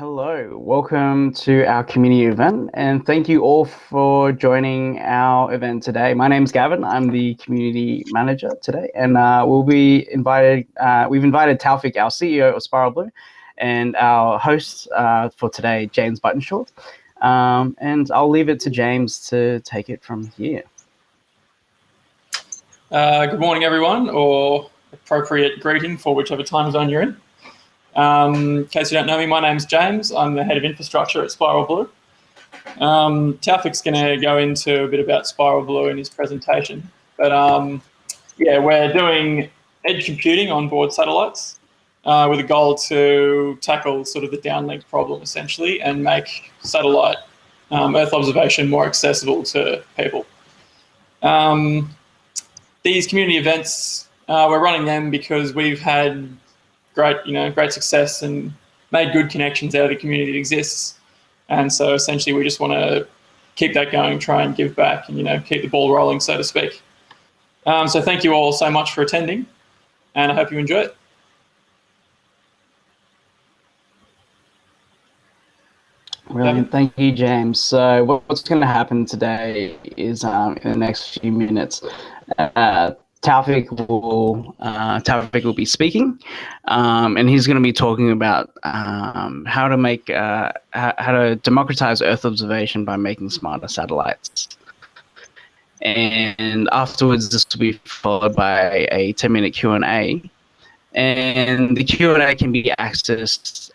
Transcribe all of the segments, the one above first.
Hello, welcome to our community event, and thank you all for joining our event today. My name's Gavin. I'm the community manager today, and we'll be invited. We've invited Taufik, our CEO of Spiral Blue, and our host for today, James Buttonshaw. And I'll leave it to James to take it from here. Good morning, everyone, or appropriate greeting for whichever time zone you're in. In case you don't know me, my name's James. I'm the head of infrastructure at Spiral Blue. Taufik's going to go into a bit about Spiral Blue in his presentation. But yeah, we're doing edge computing on board satellites with a goal to tackle sort of the downlink problem, essentially, and make satellite Earth observation more accessible to people. These community events, we're running them because we've had great success and made good connections out of the community that exists. And so essentially we just want to keep that going, try and give back and, keep the ball rolling, so to speak. So thank you all so much for attending, and I hope you enjoy it. Brilliant. Thank you, James. So what's going to happen today is in the next few minutes, Taufik will be speaking, and he's going to be talking about how to democratize Earth observation by making smarter satellites. And afterwards, this will be followed by a 10-minute Q&A. And the Q&A can be accessed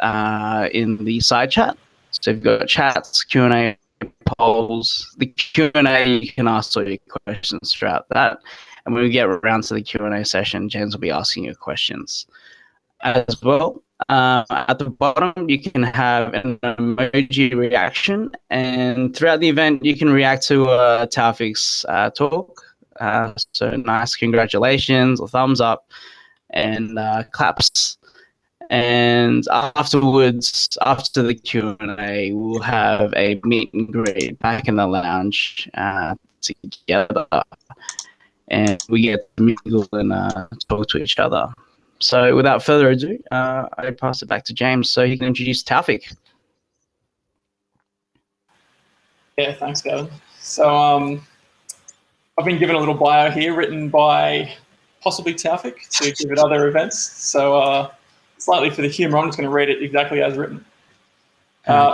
in the side chat. So if you've got chats, Q&A, polls, the Q&A, you can ask all your questions throughout that. And when we get around to the Q&A session, James will be asking you questions. As well, at the bottom, you can have an emoji reaction. And throughout the event, you can react to Taufik's talk. So nice congratulations, or thumbs up, and claps. And afterwards, after the Q&A, we'll have a meet and greet back in the lounge together. And we get to mingle and talk to each other. So without further ado, I pass it back to James so he can introduce Taufik. Yeah, thanks, Gavin. So I've been given a little bio here written by possibly Taufik to give at other events. So slightly for the humour, I'm just going to read it exactly as written.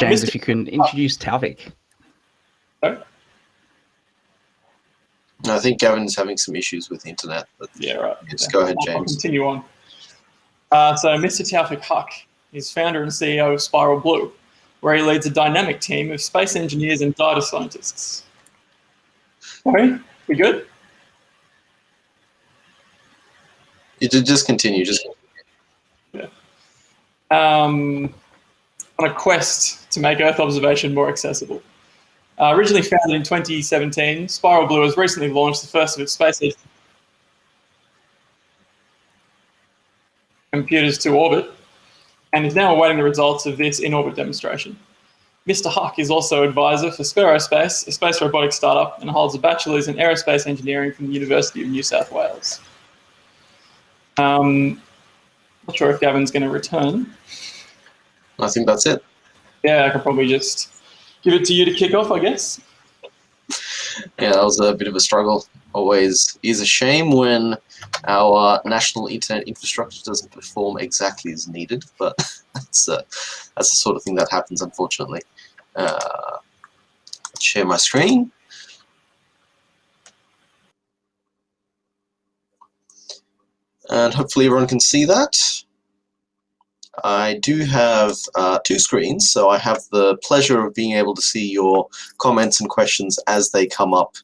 James, if you can introduce Taufik. Sorry? I think Gavin's having some issues with the internet. But yeah, right. Just go ahead, James. I'll continue on. So Mr. Taufik Huck is founder and CEO of Spiral Blue, where he leads a dynamic team of space engineers and data scientists. Okay, we good? You did just continue. Yeah. On a quest to make Earth observation more accessible. Originally founded in 2017, Spiral Blue has recently launched the first of its space computers to orbit and is now awaiting the results of this in-orbit demonstration. Mr. Huck is also advisor for Spurospace, a space robotics startup, and holds a bachelor's in aerospace engineering from the University of New South Wales. Not sure if Gavin's going to return. I think that's it. Yeah, I could probably just give it to you to kick off, I guess. Yeah, that was a bit of a struggle. Always is a shame when our national internet infrastructure doesn't perform exactly as needed, but that's the sort of thing that happens, unfortunately. Share my screen. And hopefully everyone can see that. I do have two screens, so I have the pleasure of being able to see your comments and questions as they come up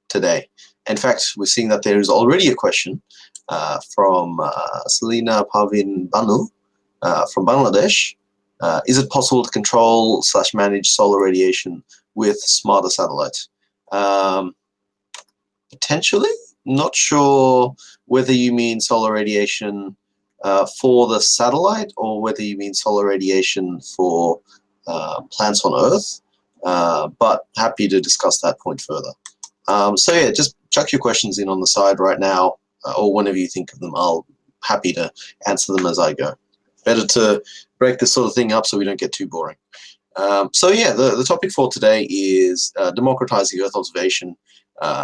today. In fact, we're seeing that there is already a question from Selina Parvin Banu from Bangladesh. Is it possible to control/manage solar radiation with smarter satellites? Potentially. Not sure whether you mean solar radiation for the satellite or whether you mean solar radiation for plants on Earth, but happy to discuss that point further. So yeah, just chuck your questions in on the side right now, or whenever you think of them. I'll happy to answer them as I go. better to break this sort of thing up so we don't get too boring. So yeah, the topic for today is democratizing Earth observation.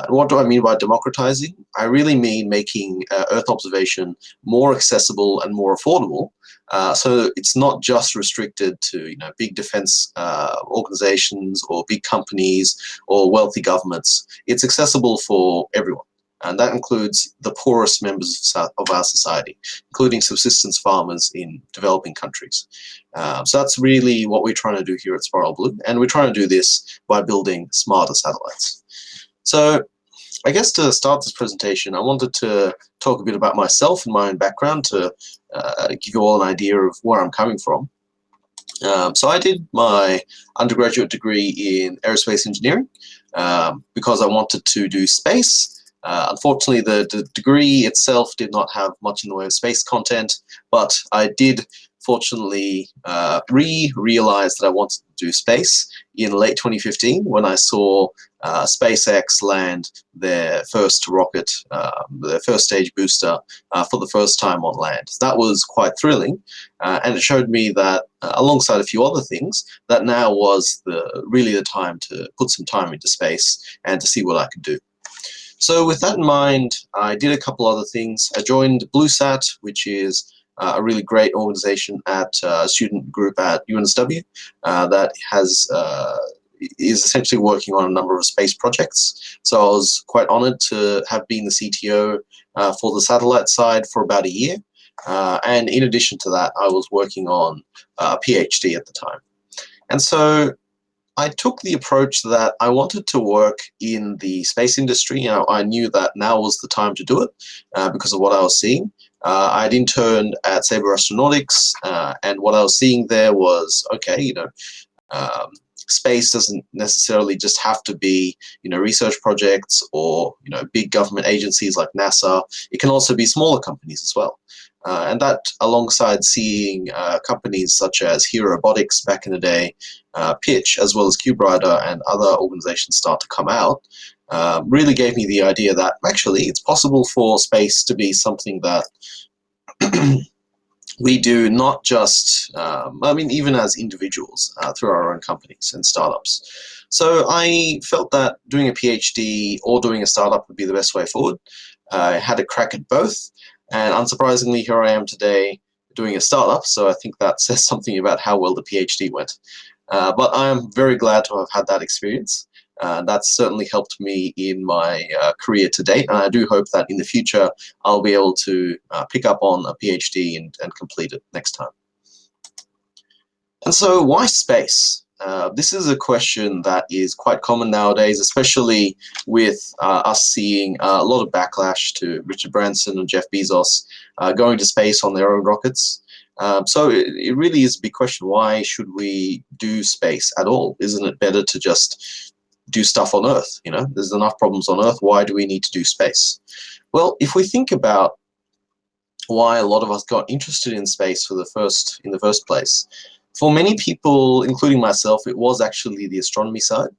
What do I mean by democratizing? I really mean making Earth observation more accessible and more affordable. So it's not just restricted to big defense organizations or big companies or wealthy governments. It's accessible for everyone. And that includes the poorest members of our society, including subsistence farmers in developing countries. So that's really what we're trying to do here at Spiral Blue, and we're trying to do this by building smarter satellites. So I guess to start this presentation, I wanted to talk a bit about myself and my own background to give you all an idea of where I'm coming from. So I did my undergraduate degree in aerospace engineering because I wanted to do space. Unfortunately, the degree itself did not have much in the way of space content, but I did fortunately realize that I wanted to do space in late 2015 when I saw SpaceX land their first rocket, their first stage booster for the first time on land. That was quite thrilling, and it showed me that, alongside a few other things, that now was really the time to put some time into space and to see what I could do. So with that in mind, I did a couple other things. I joined BlueSat, which is a really great organization at a student group at UNSW that is essentially working on a number of space projects. So I was quite honored to have been the CTO for the satellite side for about a year. And in addition to that, I was working on a PhD at the time. And so I took the approach that I wanted to work in the space industry. I knew that now was the time to do it because of what I was seeing. I'd interned at Sabre Astronautics, and what I was seeing there was, okay, space doesn't necessarily just have to be, research projects or, big government agencies like NASA. It can also be smaller companies as well. And that, alongside seeing companies such as Hero Robotics back in the day, Pitch, as well as CubeRider and other organizations start to come out, really gave me the idea that actually it's possible for space to be something that we do not just, even as individuals through our own companies and startups. So I felt that doing a PhD or doing a startup would be the best way forward. I had a crack at both, and unsurprisingly, here I am today doing a startup, so I think that says something about how well the PhD went. But I am very glad to have had that experience. That's certainly helped me in my career to date, and I do hope that in the future I'll be able to pick up on a PhD and complete it next time. And so why space? This is a question that is quite common nowadays, especially with us seeing a lot of backlash to Richard Branson and Jeff Bezos going to space on their own rockets. So it really is a big question. Why should we do space at all? Isn't it better to just do stuff on Earth? There's enough problems on Earth. Why do we need to do space? Well, if we think about why a lot of us got interested in space in the first place, for many people, including myself, it was actually the astronomy side.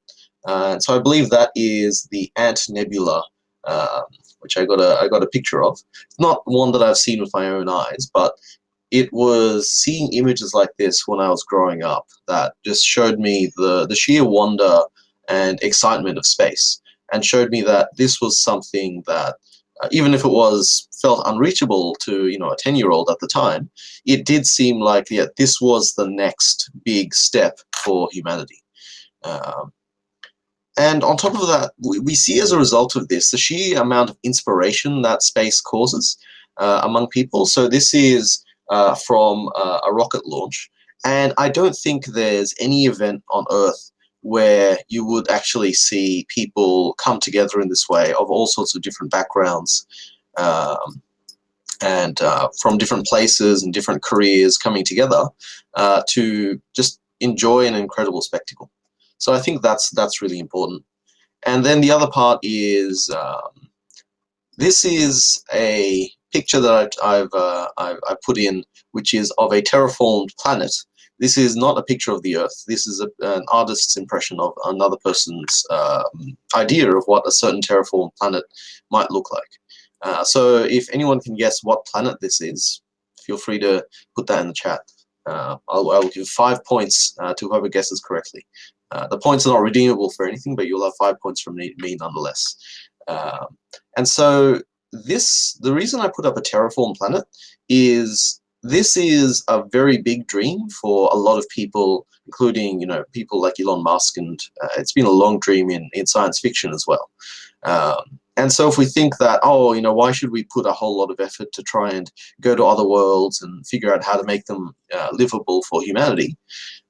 So I believe that is the Ant Nebula, which I got a picture of. Not one that I've seen with my own eyes, but it was seeing images like this when I was growing up that just showed me the sheer wonder and excitement of space, and showed me that this was something that, even if it felt unreachable to a 10-year-old at the time, it did seem like this was the next big step for humanity. And on top of that, we see as a result of this the sheer amount of inspiration that space causes among people. So this is from a rocket launch, and I don't think there's any event on Earth where you would actually see people come together in this way, of all sorts of different backgrounds and from different places and different careers coming together to just enjoy an incredible spectacle. So I think that's really important. And then the other part is this is a picture that I've put in, which is of a terraformed planet. This is not a picture of the Earth. This is an artist's impression of another person's idea of what a certain terraformed planet might look like. So if anyone can guess what planet this is, feel free to put that in the chat. I'll give 5 points to whoever guesses correctly. The points are not redeemable for anything, but you'll have 5 points from me nonetheless. And so the reason I put up a terraform planet is this is a very big dream for a lot of people, including people like Elon Musk, and it's been a long dream in science fiction as well. And so if we think that, oh, why should we put a whole lot of effort to try and go to other worlds and figure out how to make them livable for humanity?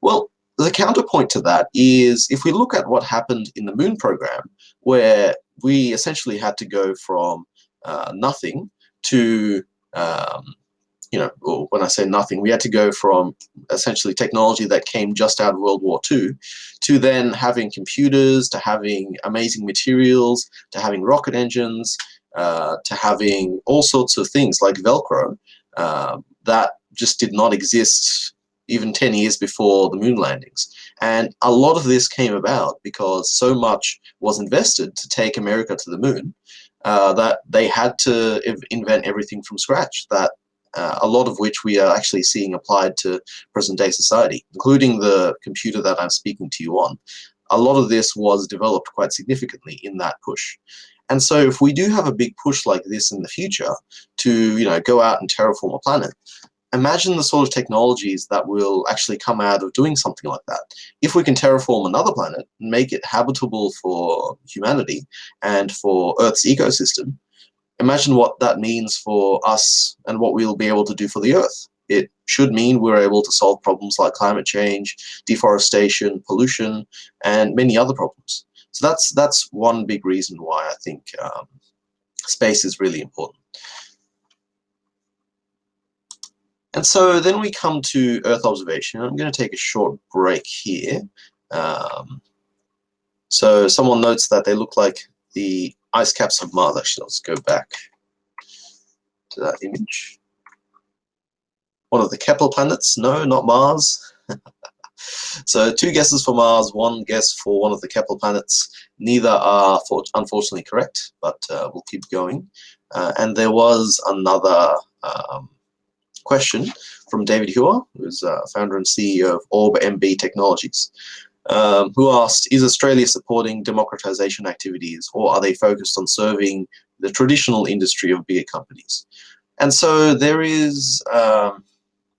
Well, the counterpoint to that is if we look at what happened in the Moon program, where we essentially had to go from nothing to, or when I say nothing, we had to go from essentially technology that came just out of World War II to then having computers, to having amazing materials, to having rocket engines, to having all sorts of things like Velcro that just did not exist even 10 years before the moon landings. And a lot of this came about because so much was invested to take America to the moon that they had to invent everything from scratch, that a lot of which we are actually seeing applied to present-day society, including the computer that I'm speaking to you on. A lot of this was developed quite significantly in that push. And so if we do have a big push like this in the future to go out and terraform a planet, imagine the sort of technologies that will actually come out of doing something like that. If we can terraform another planet and make it habitable for humanity and for Earth's ecosystem, imagine what that means for us and what we'll be able to do for the Earth. It should mean we're able to solve problems like climate change, deforestation, pollution, and many other problems. So that's one big reason why I think space is really important. And so then we come to Earth observation. I'm going to take a short break here. So someone notes that they look like the ice caps of Mars. Actually, let's go back to that image. One of the Kepler planets? No, not Mars. So 2 guesses for Mars, 1 guess for one of the Kepler planets. Neither are unfortunately correct, but we'll keep going. And there was another question from David Hewer, who's founder and CEO of Orb MB Technologies, who asked, is Australia supporting democratization activities, or are they focused on serving the traditional industry of bigger companies? And so there is,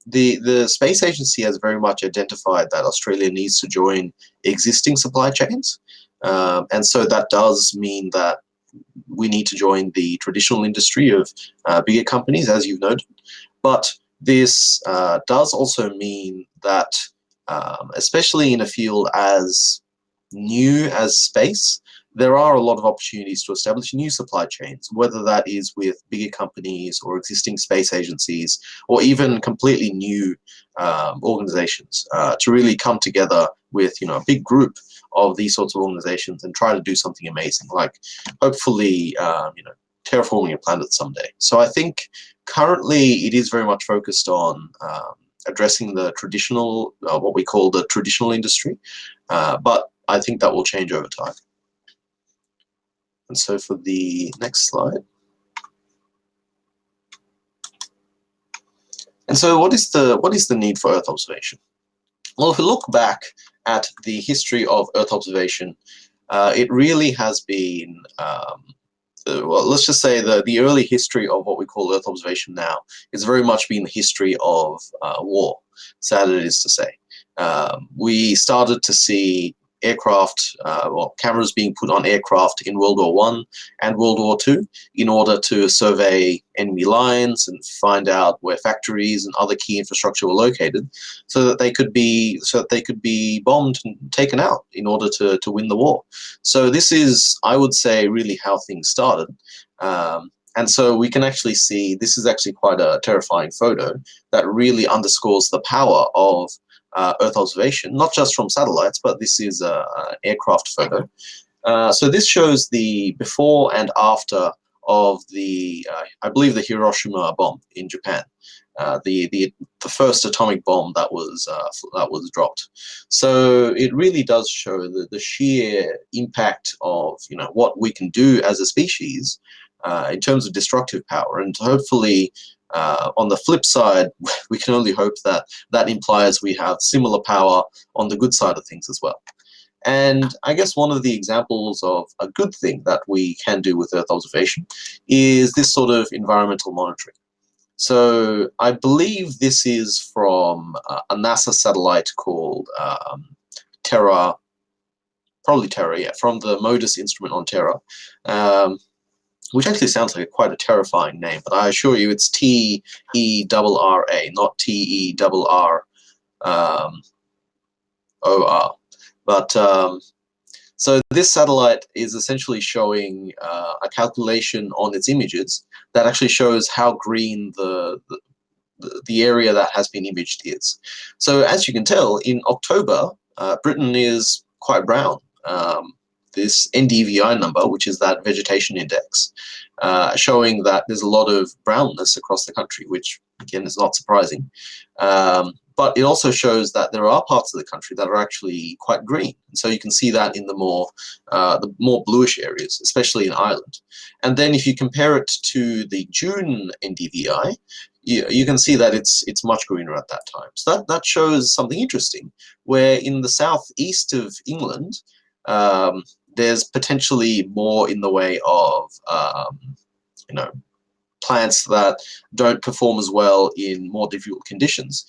the Space Agency has very much identified that Australia needs to join existing supply chains. And so that does mean that we need to join the traditional industry of bigger companies, as you've noted. But this does also mean that, especially in a field as new as space, there are a lot of opportunities to establish new supply chains, whether that is with bigger companies or existing space agencies, or even completely new organizations, to really come together with a big group of these sorts of organizations and try to do something amazing, like hopefully terraforming a planet someday. So I think currently it is very much focused on addressing the traditional, what we call the traditional industry, but I think that will change over time. And so for the next slide. And so what is the need for Earth observation? Well, if we look back at the history of Earth observation, it really has been, well, let's just say the early history of what we call Earth observation now is very much been the history of war, sad it is to say. We started to see aircraft, cameras being put on aircraft in World War I and World War II in order to survey enemy lines and find out where factories and other key infrastructure were located, so that they could be bombed and taken out in order to win the war. So this is, I would say, really how things started. And so we can actually see, this is actually quite a terrifying photo that really underscores the power of Earth observation, not just from satellites, but this is an aircraft photo. So this shows the before and after of the, I believe, the Hiroshima bomb in Japan, the first atomic bomb that was dropped. So it really does show the sheer impact of what we can do as a species in terms of destructive power, and hopefully On the flip side, we can only hope that that implies we have similar power on the good side of things as well. And I guess one of the examples of a good thing that we can do with Earth observation is this sort of environmental monitoring. So I believe this is from a NASA satellite called Terra, probably Terra, yeah, from the MODIS instrument on Terra, which actually sounds like quite a terrifying name, but I assure you it's T-E-R-R-A, not T-E-R-R-O-R. But so this satellite is essentially showing a calculation on its images that actually shows how green the area that has been imaged is. So as you can tell, in October, Britain is quite brown. This NDVI number, which is that vegetation index, showing that there's a lot of brownness across the country, which again is not surprising. But it also shows that there are parts of the country that are actually quite green. And so you can see that in the more bluish areas, especially in Ireland. And then if you compare it to the June NDVI, you can see that it's much greener at that time. So that shows something interesting, where in the southeast of England, there's potentially more in the way of plants that don't perform as well in more difficult conditions.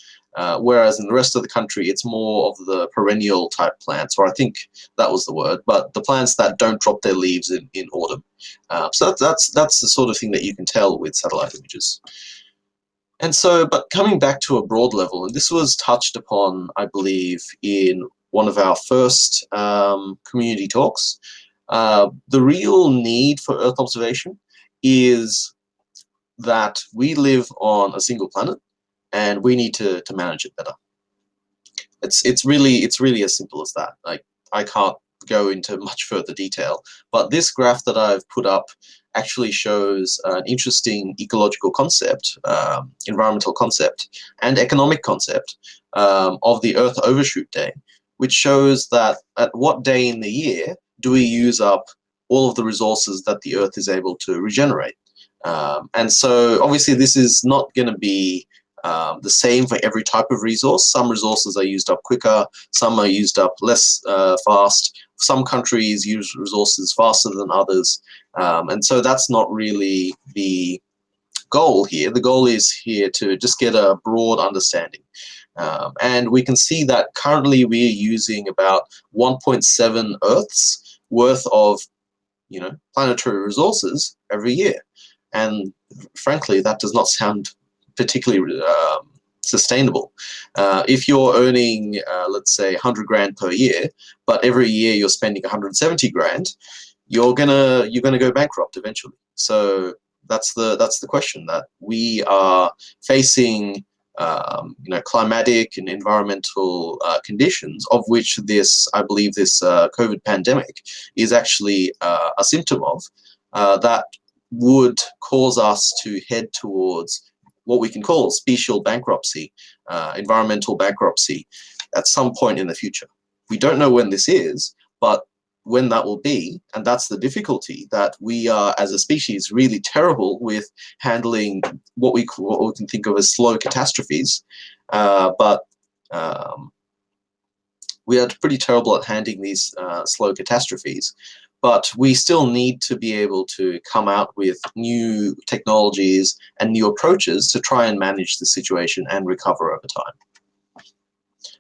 Whereas in the rest of the country, it's more of the perennial type plants, or I think that was the word, but the plants that don't drop their leaves in autumn. So that's the sort of thing that you can tell with satellite images. And so, but coming back to a broad level, and this was touched upon, I believe, in one of our first community talks, the real need for Earth observation is that we live on a single planet, and we need to manage it better. It's really as simple as that. Like, I can't go into much further detail, but this graph that I've put up actually shows an interesting ecological concept, environmental concept, and economic concept of the Earth overshoot day, which shows that at what day in the year do we use up all of the resources that the Earth is able to regenerate. And so obviously this is not going to be the same for every type of resource. Some resources are used up quicker, some are used up less fast. Some countries use resources faster than others. And so that's not really the goal here. The goal is here to just get a broad understanding. And we can see that currently we are using about 1.7 Earths worth of planetary resources every year. And frankly, that does not sound particularly sustainable. If you're earning, let's say, 100 grand per year, but every year you're spending 170 grand, you're gonna go bankrupt eventually. So that's the question, that we are facing, climatic and environmental conditions, of which I believe this COVID pandemic is actually a symptom of, that would cause us to head towards what we can call special bankruptcy, environmental bankruptcy, at some point in the future. We don't know when this is, but when that will be, and that's the difficulty, that we are, as a species, really terrible with handling what we can think of as slow catastrophes, but we are pretty terrible at handling these slow catastrophes. But we still need to be able to come out with new technologies and new approaches to try and manage the situation and recover over time.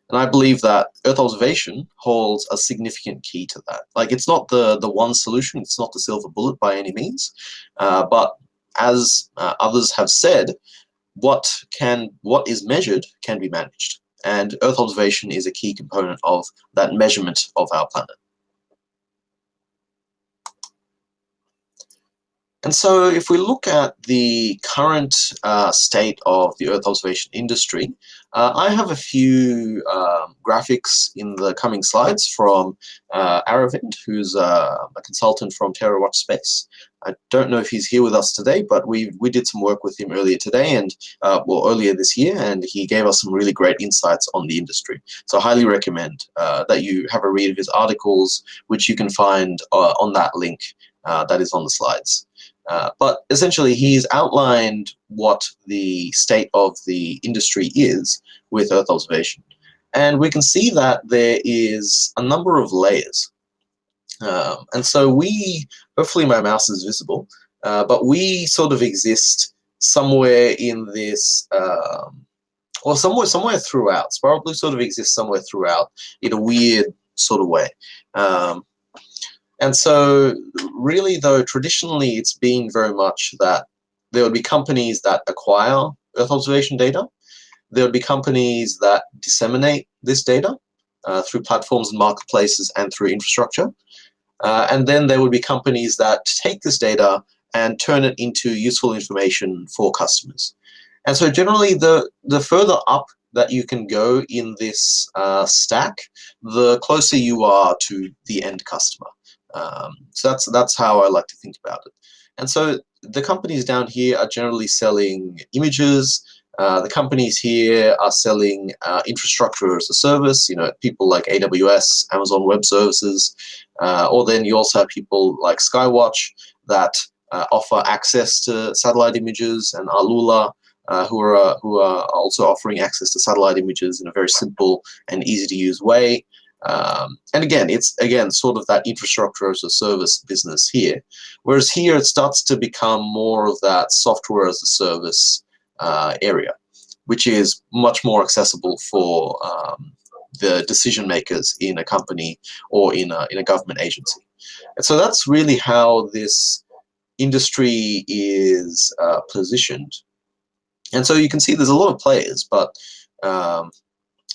And I believe that Earth observation holds a significant key to that. Like, it's not the one solution, it's not the silver bullet by any means, but as others have said, what is measured can be managed. And Earth observation is a key component of that measurement of our planet. And so if we look at the current state of the Earth observation industry, I have a few graphics in the coming slides from Aravind, who's a consultant from TerraWatch Space. I don't know if he's here with us today, but we did some work with him earlier today, and earlier this year, and he gave us some really great insights on the industry. So I highly recommend that you have a read of his articles, which you can find on that link that is on the slides. But essentially, he's outlined what the state of the industry is with Earth observation. And we can see that there is a number of layers. And so hopefully my mouse is visible, but we sort of exist somewhere in this, or somewhere throughout. Spiral Blue sort of exists somewhere throughout in a weird sort of way. And so really, though, traditionally it's been very much that there would be companies that acquire Earth observation data. There would be companies that disseminate this data through platforms and marketplaces and through infrastructure. And then there would be companies that take this data and turn it into useful information for customers. And so generally, the further up that you can go in this stack, the closer you are to the end customer. So that's how I like to think about it. And so the companies down here are generally selling images. The companies here are selling infrastructure as a service, people like AWS, Amazon Web Services, or then you also have people like Skywatch that offer access to satellite images, and Alula, who are also offering access to satellite images in a very simple and easy to use way. And again, it's sort of that infrastructure as a service business here. Whereas here it starts to become more of that software as a service area, which is much more accessible for the decision makers in a company or in a government agency. And so that's really how this industry is positioned. And so you can see there's a lot of players, but there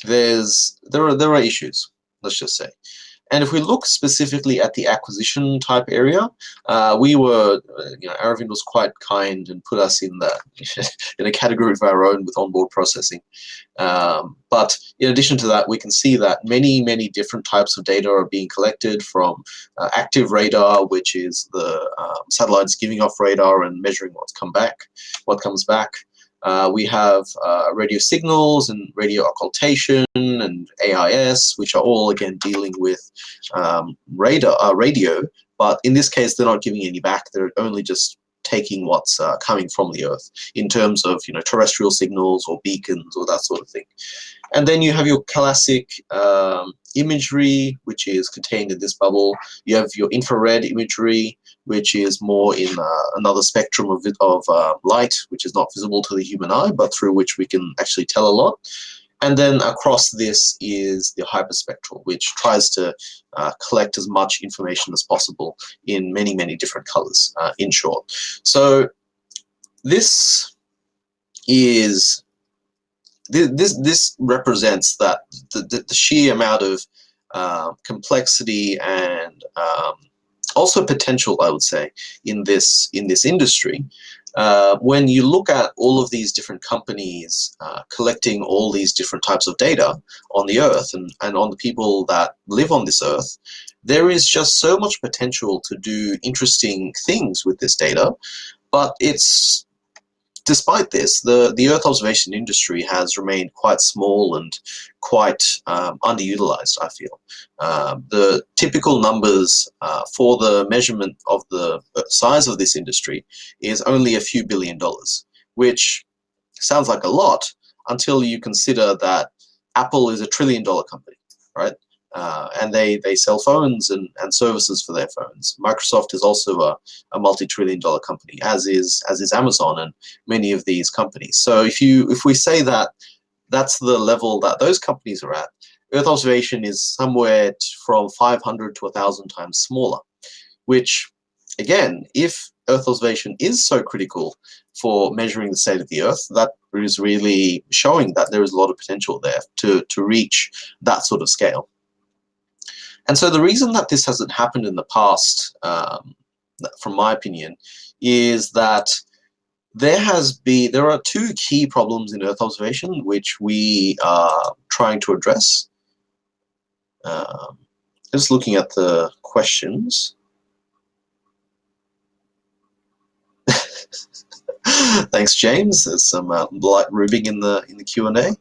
are issues, let's just say. And if we look specifically at the acquisition type area, we were, Aravind was quite kind and put us in in a category of our own with onboard processing. But in addition to that, we can see that many different types of data are being collected from active radar, which is the satellites giving off radar and measuring what comes back. We have radio signals and radio occultation and AIS, which are all, again, dealing with radio, but in this case, they're not giving any back. They're only just taking what's coming from the Earth in terms of terrestrial signals or beacons or that sort of thing. And then you have your classic imagery, which is contained in this bubble. You have your infrared imagery, which is more in another spectrum of light, which is not visible to the human eye, but through which we can actually tell a lot. And then across this is the hyperspectral, which tries to collect as much information as possible in many different colors, in short. So this represents that the sheer amount of complexity and also potential, I would say, in this industry. When you look at all of these different companies collecting all these different types of data on the Earth and on the people that live on this Earth, there is just so much potential to do interesting things with this data. But despite this, the Earth observation industry has remained quite small and quite underutilized, I feel. The typical numbers for the measurement of the size of this industry is only a few $1 billion, which sounds like a lot until you consider that Apple is a $1 trillion company, right? And they sell phones and services for their phones. Microsoft is also a multi-trillion-dollar company, as is Amazon and many of these companies. So if we say that that's the level that those companies are at, Earth observation is somewhere from 500 to 1,000 times smaller, which, again, if Earth observation is so critical for measuring the state of the Earth, that is really showing that there is a lot of potential there to reach that sort of scale. And so the reason that this hasn't happened in the past, from my opinion, is that there are two key problems in Earth observation which we are trying to address. Just looking at the questions. Thanks, James. There's some light rubbing in the Q&A.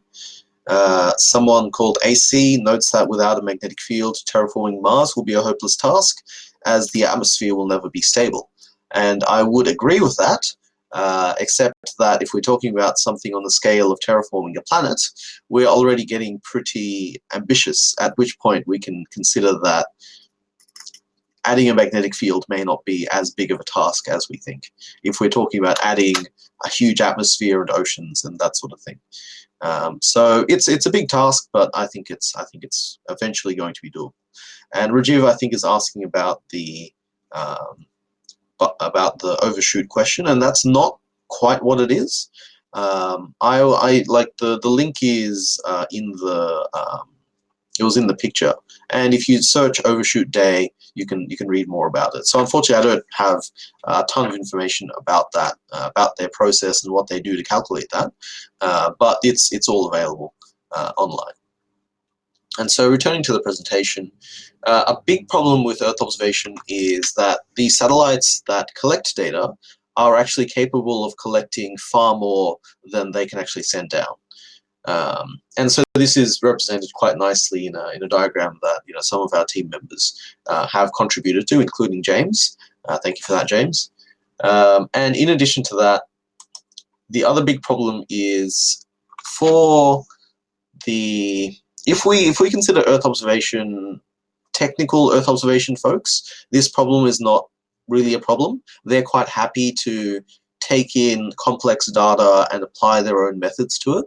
Someone called AC notes that without a magnetic field, terraforming Mars will be a hopeless task, as the atmosphere will never be stable. And I would agree with that, except that if we're talking about something on the scale of terraforming a planet, we're already getting pretty ambitious, at which point we can consider that adding a magnetic field may not be as big of a task as we think, if we're talking about adding a huge atmosphere and oceans and that sort of thing. So it's a big task, but I think it's eventually going to be doable. And Rajiv, I think, is asking about the overshoot question, and that's not quite what it is. I like the link is in the it was in the picture, and if you search overshoot day, you can read more about it. So unfortunately, I don't have a ton of information about that, about their process and what they do to calculate that, but it's all available online. And so returning to the presentation, a big problem with Earth observation is that the satellites that collect data are actually capable of collecting far more than they can actually send down. And so this is represented quite nicely in a diagram that some of our team members have contributed to, including James. Thank you for that, James. And in addition to that, the other big problem is for the if we consider Earth observation, technical Earth observation folks, this problem is not really a problem. They're quite happy to take in complex data and apply their own methods to it.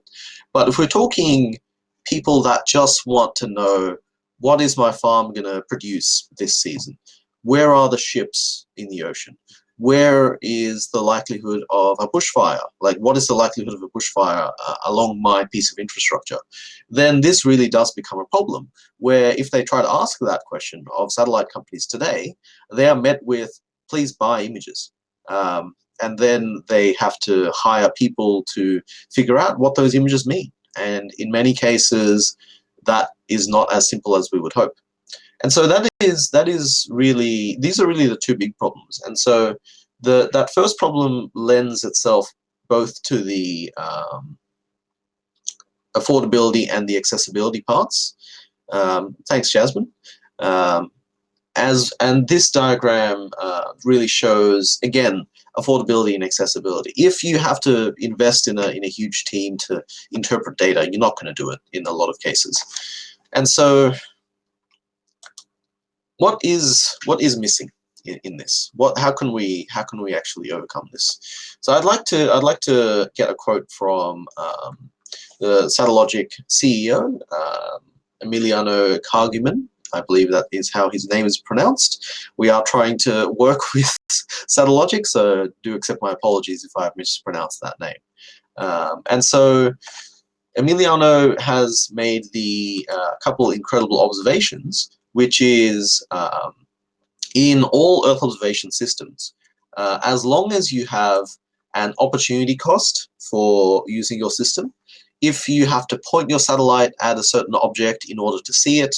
But if we're talking people that just want to know, what is my farm going to produce this season? Where are the ships in the ocean? Where is the likelihood of a bushfire? Like, what is the likelihood of a bushfire along my piece of infrastructure? Then this really does become a problem, where if they try to ask that question of satellite companies today, they are met with, please buy images. And then they have to hire people to figure out what those images mean. And in many cases, that is not as simple as we would hope. And so these are really the two big problems. And so that first problem lends itself both to the affordability and the accessibility parts. Thanks, Jasmine. And this diagram really shows, again, affordability and accessibility. If you have to invest in a huge team to interpret data, you're not going to do it in a lot of cases. And so what is missing in this? How can we actually overcome this? So I'd like to get a quote from the Satellogic CEO, Emiliano Karguman. I believe that is how his name is pronounced. We are trying to work with Satellogic, so do accept my apologies if I have mispronounced that name. And so Emiliano has made the couple incredible observations, which is in all Earth observation systems, as long as you have an opportunity cost for using your system, if you have to point your satellite at a certain object in order to see it,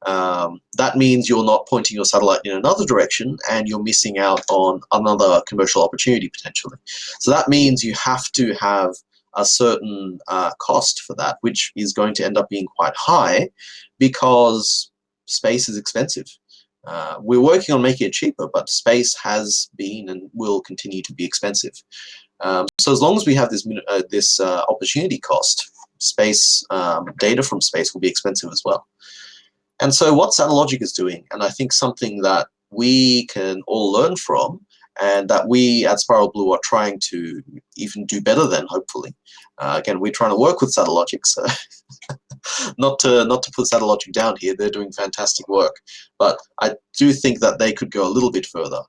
that means you're not pointing your satellite in another direction and you're missing out on another commercial opportunity potentially. So that means you have to have a certain cost for that, which is going to end up being quite high because space is expensive. We're working on making it cheaper, but space has been and will continue to be expensive. So as long as we have this opportunity cost, space data from space will be expensive as well. And so what Satellogic is doing, and I think something that we can all learn from, and that we at Spiral Blue are trying to even do better than, hopefully. Again, we're trying to work with Satellogic, so not to put Satellogic down here. They're doing fantastic work, but I do think that they could go a little bit further.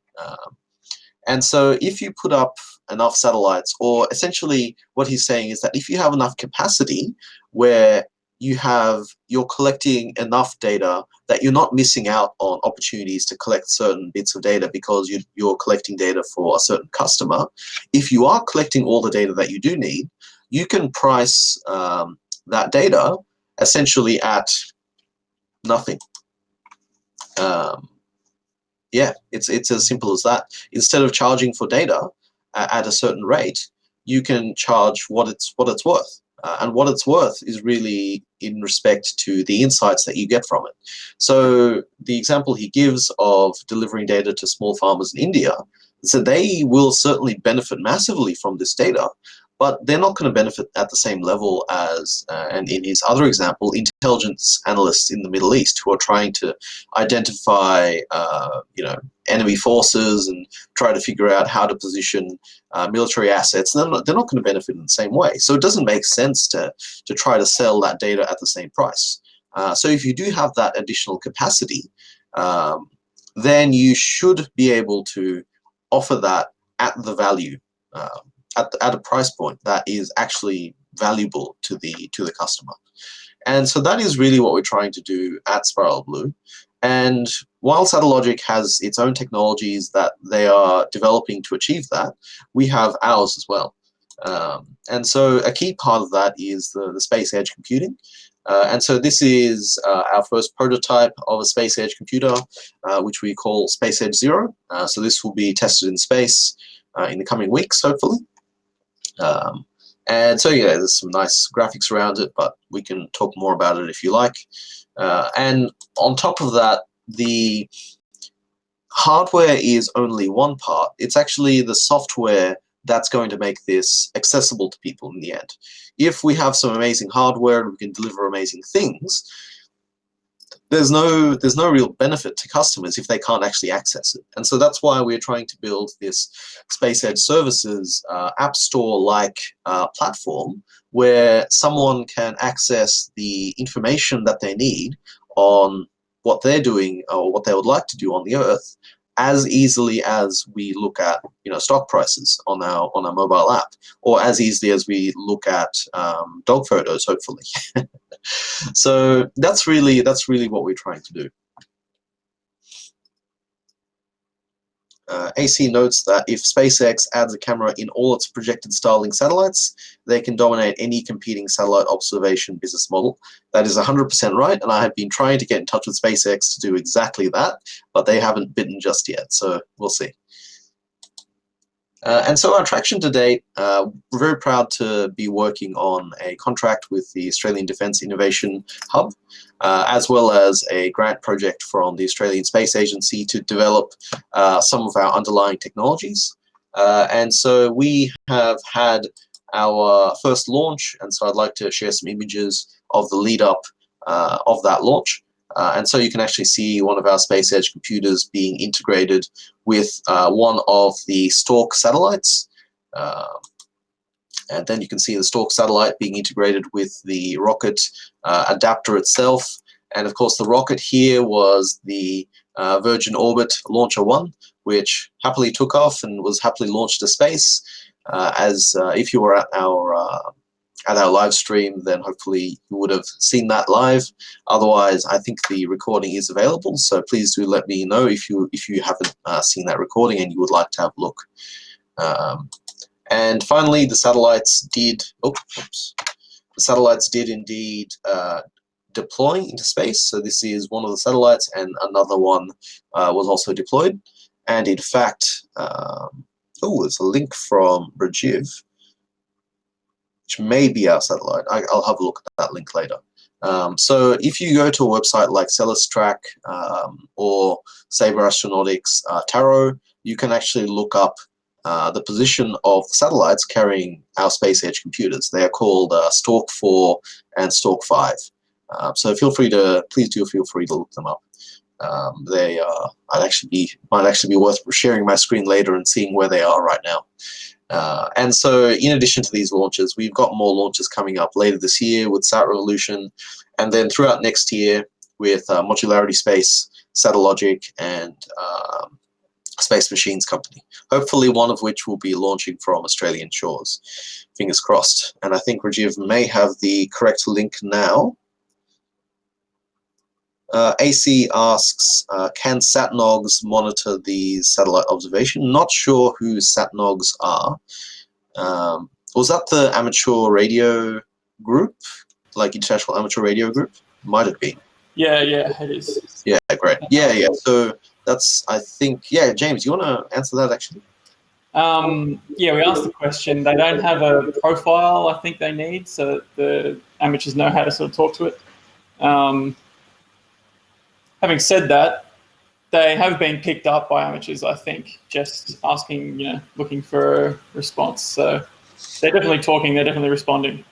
And so if you put up enough satellites, or essentially what he's saying is that if you have enough capacity where you're collecting enough data that you're not missing out on opportunities to collect certain bits of data because you're collecting data for a certain customer. If you are collecting all the data that you do need, you can price that data essentially at nothing. Yeah, it's as simple as that. Instead of charging for data at a certain rate, you can charge what it's worth. And what it's worth is really in respect to the insights that you get from it. So the example he gives of delivering data to small farmers in India, so they will certainly benefit massively from this data, but they're not going to benefit at the same level as, and in his other example, intelligence analysts in the Middle East who are trying to identify, enemy forces and try to figure out how to position military assets. They're not going to benefit in the same way. So it doesn't make sense to try to sell that data at the same price. So if you do have that additional capacity, then you should be able to offer that at the value, at a price point that is actually valuable to the customer. And so that is really what we're trying to do at Spiral Blue. And while Satellogic has its own technologies that they are developing to achieve that, we have ours as well. And so a key part of that is the space edge computing. And so this is our first prototype of a space edge computer, which we call Space Edge Zero. So this will be tested in space in the coming weeks, hopefully. And so, yeah, there's some nice graphics around it, but we can talk more about it if you like. And on top of that, the hardware is only one part. It's actually the software that's going to make this accessible to people in the end. If we have some amazing hardware and we can deliver amazing things, there's no real benefit to customers if they can't actually access it. And so that's why we're trying to build this Space Edge Services app store-like platform where someone can access the information that they need on what they're doing or what they would like to do on the Earth as easily as we look at stock prices on our mobile app, or as easily as we look at dog photos, hopefully. So that's really what we're trying to do. AC notes that if SpaceX adds a camera in all its projected Starlink satellites, they can dominate any competing satellite observation business model. That is 100% right, and I have been trying to get in touch with SpaceX to do exactly that, but they haven't bitten just yet, so we'll see. And so our traction to date, we're very proud to be working on a contract with the Australian Defence Innovation Hub, as well as a grant project from the Australian Space Agency to develop some of our underlying technologies. And so we have had our first launch, and so I'd like to share some images of the lead up of that launch. And so you can actually see one of our Space Edge computers being integrated with one of the Stork satellites. And then you can see the Stork satellite being integrated with the rocket adapter itself. And of course, the rocket here was the Virgin Orbit Launcher 1, which happily took off and was happily launched to space. If you were at our live stream, then hopefully you would have seen that live. Otherwise, I think the recording is available, so please do let me know if you haven't seen that recording and you would like to have a look. And finally, the satellites did indeed deploy into space. So this is one of the satellites, and another one was also deployed. And in fact, there's a link from Rajiv, which may be our satellite. I'll have a look at that link later. So if you go to a website like Celestrak or Sabre Astronautics Tarot, you can actually look up the position of the satellites carrying our Space Edge computers. They are called Stork 4 and Stork 5. So please do feel free to look them up. They might actually be worth sharing my screen later and seeing where they are right now. And so in addition to these launches, we've got more launches coming up later this year with Sat Revolution, and then throughout next year with Modularity Space, Satellogic, and Space Machines Company. Hopefully one of which will be launching from Australian shores. Fingers crossed. And I think Rajiv may have the correct link now. AC asks, can SatNogs monitor these satellite observation? Not sure who SatNogs are. Was that the amateur radio group? Like International Amateur Radio Group? Might have been. Yeah, it is. Yeah, great. Yeah. So that's, I think, yeah, James, you want to answer that actually? Yeah, we asked the question. They don't have a profile I think they need, so that the amateurs know how to sort of talk to it. Having said that, they have been picked up by amateurs, I think, just asking, looking for a response. So they're definitely talking, they're definitely responding.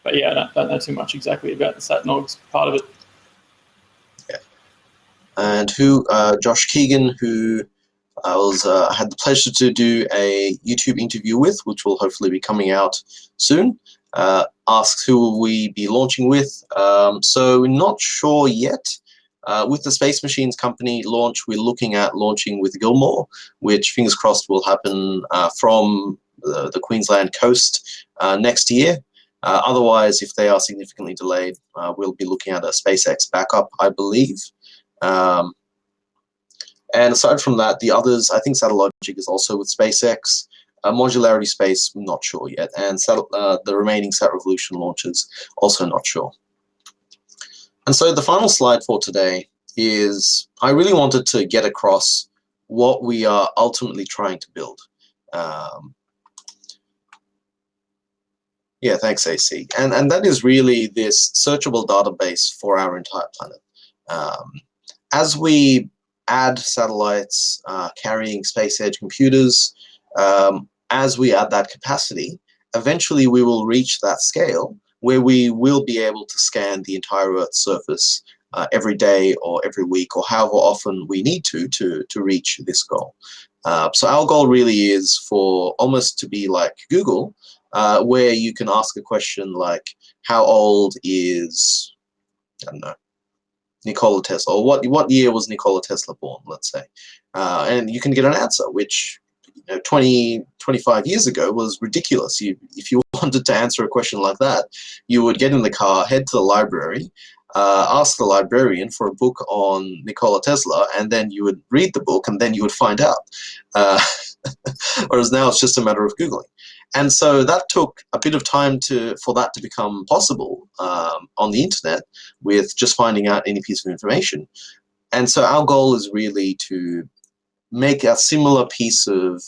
But yeah, I don't know too much exactly about the SatNogs part of it. And Josh Keegan, who I had the pleasure to do a YouTube interview with, which will hopefully be coming out soon, asks who will we be launching with. So we're not sure yet. With the Space Machines company launch, we're looking at launching with Gilmore, which fingers crossed will happen from the Queensland coast next year. Otherwise, if they are significantly delayed, we'll be looking at a SpaceX backup, I believe. And aside from that, the others, I think Satellogic is also with SpaceX. Modularity Space, I'm not sure yet. And the remaining Sat Revolution launches, also not sure. And so the final slide for today is, I really wanted to get across what we are ultimately trying to build. Yeah, thanks, AC. And that is really this searchable database for our entire planet. As we add satellites carrying space-age computers, as we add that capacity, eventually we will reach that scale where we will be able to scan the entire Earth's surface every day or every week or however often we need to reach this goal. So our goal really is for almost to be like Google, where you can ask a question like, how old is, I don't know, Nikola Tesla, or what year was Nikola Tesla born, let's say, and you can get an answer, which 25 years ago was ridiculous. If you wanted to answer a question like that, you would get in the car, head to the library, ask the librarian for a book on Nikola Tesla, and then you would read the book, and then you would find out. Whereas now it's just a matter of Googling. And so that took a bit of time for that to become possible on the internet with just finding out any piece of information. And so our goal is really to make a similar piece of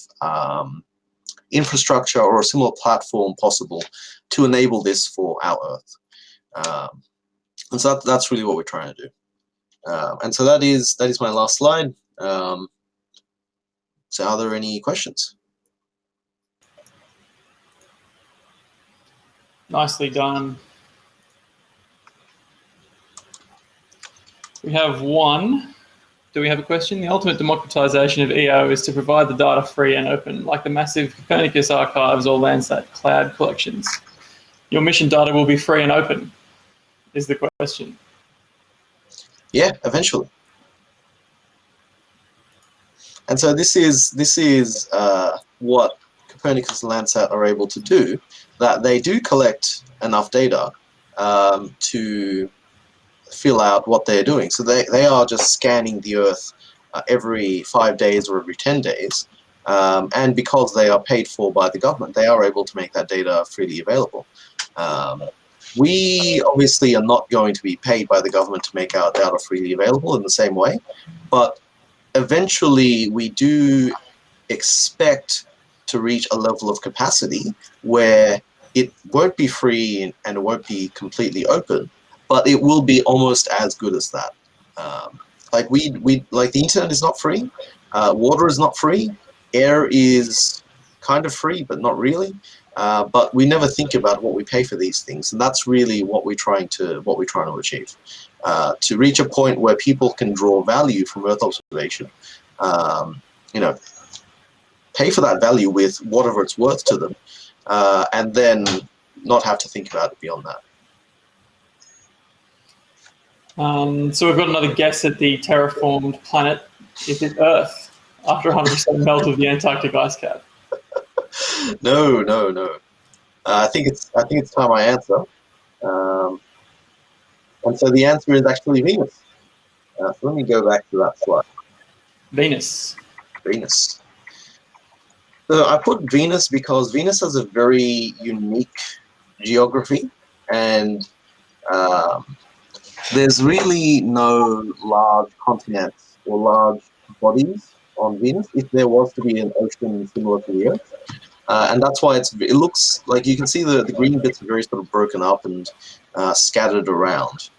infrastructure or a similar platform possible to enable this for our Earth. And so that's really what we're trying to do. And so that is my last slide. So are there any questions? Nicely done. We have one. Do we have a question? The ultimate democratization of EO is to provide the data free and open, like the massive Copernicus archives or Landsat cloud collections. Your mission data will be free and open, is the question. Yeah, eventually. And so this is what Copernicus and Landsat are able to do, that they do collect enough data to fill out what they're doing. So they are just scanning the Earth every 5 days or every 10 days. And because they are paid for by the government, they are able to make that data freely available. We obviously are not going to be paid by the government to make our data freely available in the same way, but eventually we do expect to reach a level of capacity where it won't be free and it won't be completely open, but it will be almost as good as that. Like like the internet is not free, water is not free, air is kind of free but not really. But we never think about what we pay for these things, and that's really what we're trying to achieve. To reach a point where people can draw value from Earth observation, pay for that value with whatever it's worth to them, and then not have to think about it beyond that. So we've got another guess at the terraformed planet. Is it Earth after 100% melt of the Antarctic ice cap? No. I think it's time I answer. And so the answer is actually Venus. So let me go back to that slide. Venus. So I put Venus because Venus has a very unique geography, and there's really no large continents or large bodies on Venus if there was to be an ocean similar to the Earth. And that's why it looks like you can see the green bits are very sort of broken up and scattered around.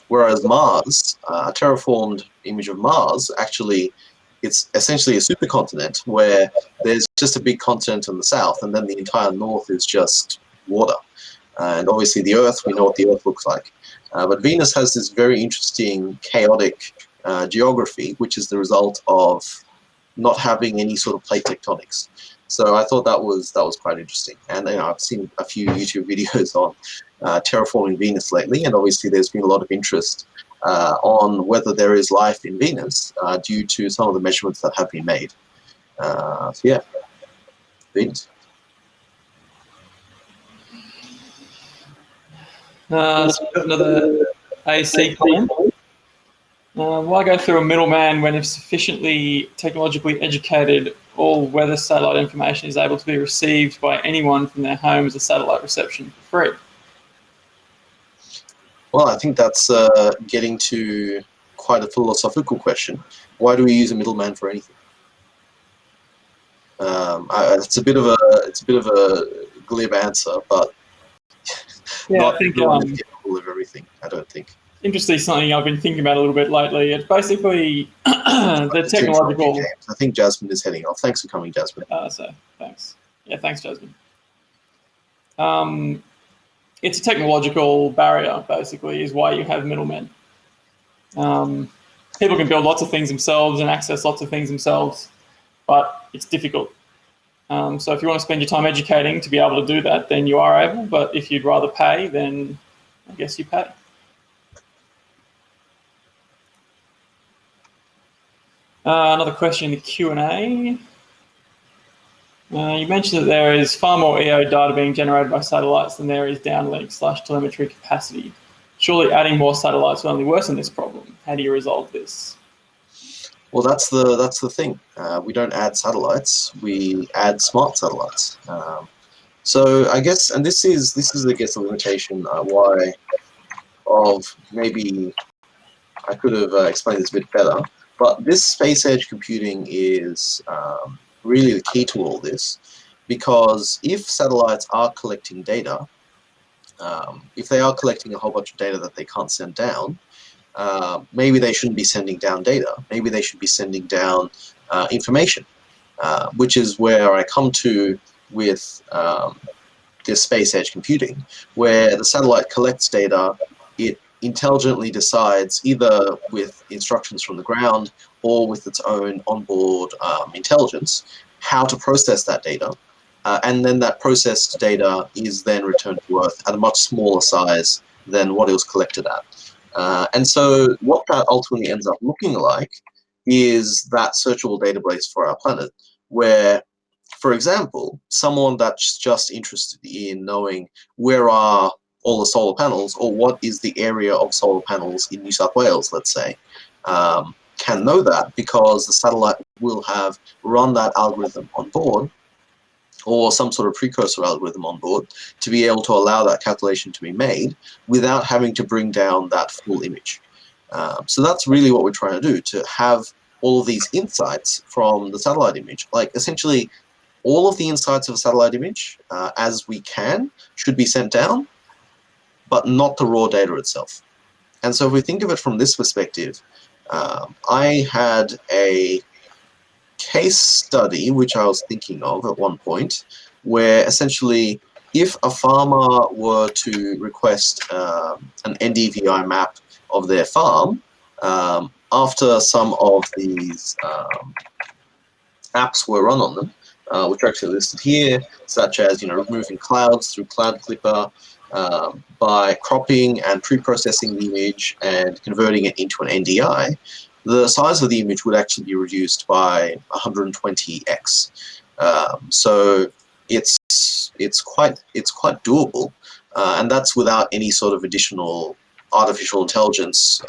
Whereas Mars, a terraformed image of Mars, actually, it's essentially a supercontinent where there's just a big continent in the south, and then the entire north is just water. And obviously the Earth, we know what the Earth looks like. But Venus has this very interesting, chaotic geography, which is the result of not having any sort of plate tectonics. So I thought that was quite interesting. And I've seen a few YouTube videos on terraforming Venus lately, and obviously there's been a lot of interest on whether there is life in Venus due to some of the measurements that have been made. So yeah, Venus. So we've got another AC comment. Why go through a middleman when, if sufficiently technologically educated, all weather satellite information is able to be received by anyone from their home as a satellite reception for free? Well, I think that's getting to quite a philosophical question. Why do we use a middleman for anything? It's a bit of a glib answer, but Yeah, not I think everyone is capable of everything. I don't think. interesting, something I've been thinking about a little bit lately. It's basically the technological. James. I think Jasmine is heading off. Thanks for coming, Jasmine. So thanks. Yeah, thanks, Jasmine. It's a technological barrier, basically, is why you have middlemen. People can build lots of things themselves and access lots of things themselves, but it's difficult. So if you want to spend your time educating to be able to do that, then you are able. But if you'd rather pay, then I guess you pay. Another question in the Q&A. You mentioned that there is far more EO data being generated by satellites than there is downlink/telemetry capacity. Surely adding more satellites will only worsen this problem. How do you resolve this? Well, that's the thing. We don't add satellites. We add smart satellites. So I guess, and this is I guess a limitation why of maybe I could have explained this a bit better. But this space edge computing is really the key to all this, because if satellites are collecting data, if they are collecting a whole bunch of data that they can't send down, maybe they shouldn't be sending down data. Maybe they should be sending down information, which is where I come to with this space edge computing, where the satellite collects data, it intelligently decides, either with instructions from the ground or with its own onboard intelligence, how to process that data. And then that processed data is then returned to Earth at a much smaller size than what it was collected at. And so what that ultimately ends up looking like is that searchable database for our planet, where, for example, someone that's just interested in knowing where are all the solar panels, or what is the area of solar panels in New South Wales, let's say, can know that because the satellite will have run that algorithm on board, or some sort of precursor algorithm on board, to be able to allow that calculation to be made without having to bring down that full image. So that's really what we're trying to do, to have all of these insights from the satellite image. Like, essentially, all of the insights of a satellite image, as we can, should be sent down, but not the raw data itself. And so if we think of it from this perspective, I had a case study, which I was thinking of at one point, where essentially if a farmer were to request an NDVI map of their farm, after some of these apps were run on them, which are actually listed here, such as removing clouds through Cloud Clipper, by cropping and pre-processing the image and converting it into an NDI, the size of the image would actually be reduced by 120x. So it's quite doable, and that's without any sort of additional artificial intelligence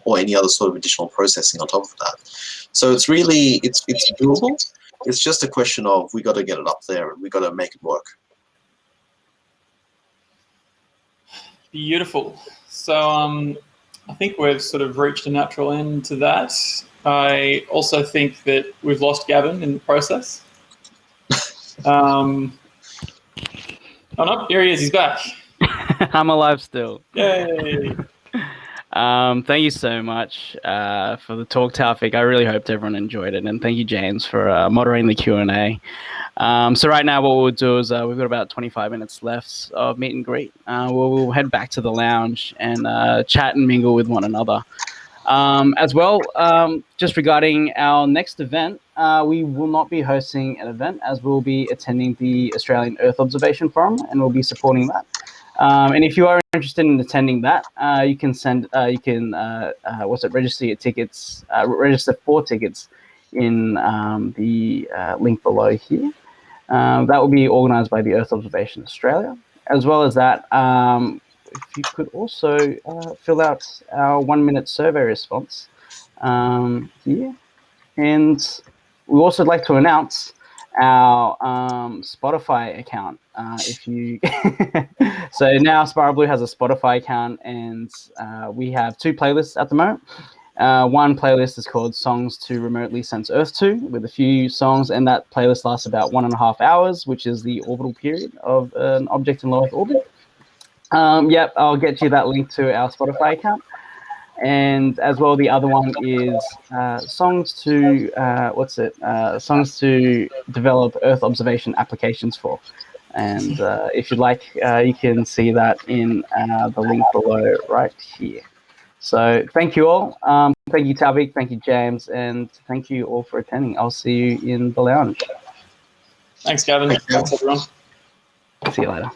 or any other sort of additional processing on top of that. So it's really it's doable. It's just a question of we got to get it up there and we got to make it work. Beautiful. So I think we've sort of reached a natural end to that. I also think that we've lost Gavin in the process. Oh no, here he is. He's back. I'm alive still. Yay! Thank you so much for the talk, Taufik. I really hoped everyone enjoyed it, and thank you, James, for moderating the Q&A. So right now, what we'll do is we've got about 25 minutes left of meet and greet. We'll head back to the lounge and chat and mingle with one another. As well, just regarding our next event, we will not be hosting an event, as we'll be attending the Australian Earth Observation Forum, and we'll be supporting that. And if you are interested in attending that, you can register your tickets, register for tickets in the link below here. That will be organised by the Earth Observation Australia. As well as that, if you could also fill out our 1-minute survey response here. And we also like to announce our Spotify account. So now Spiral Blue has a Spotify account, and we have 2 playlists at the moment. One playlist is called Songs to Remotely Sense Earth 2, with a few songs, and that playlist lasts about 1.5 hours, which is the orbital period of an object in low Earth orbit. Yep, I'll get you that link to our Spotify account. And as well, the other one is songs to songs to develop Earth observation applications for. And if you'd like, you can see that in the link below right here. So thank you all. Thank you, Taufik. Thank you, James. And thank you all for attending. I'll see you in the lounge. Thanks, Gavin. Thanks, everyone. See you later.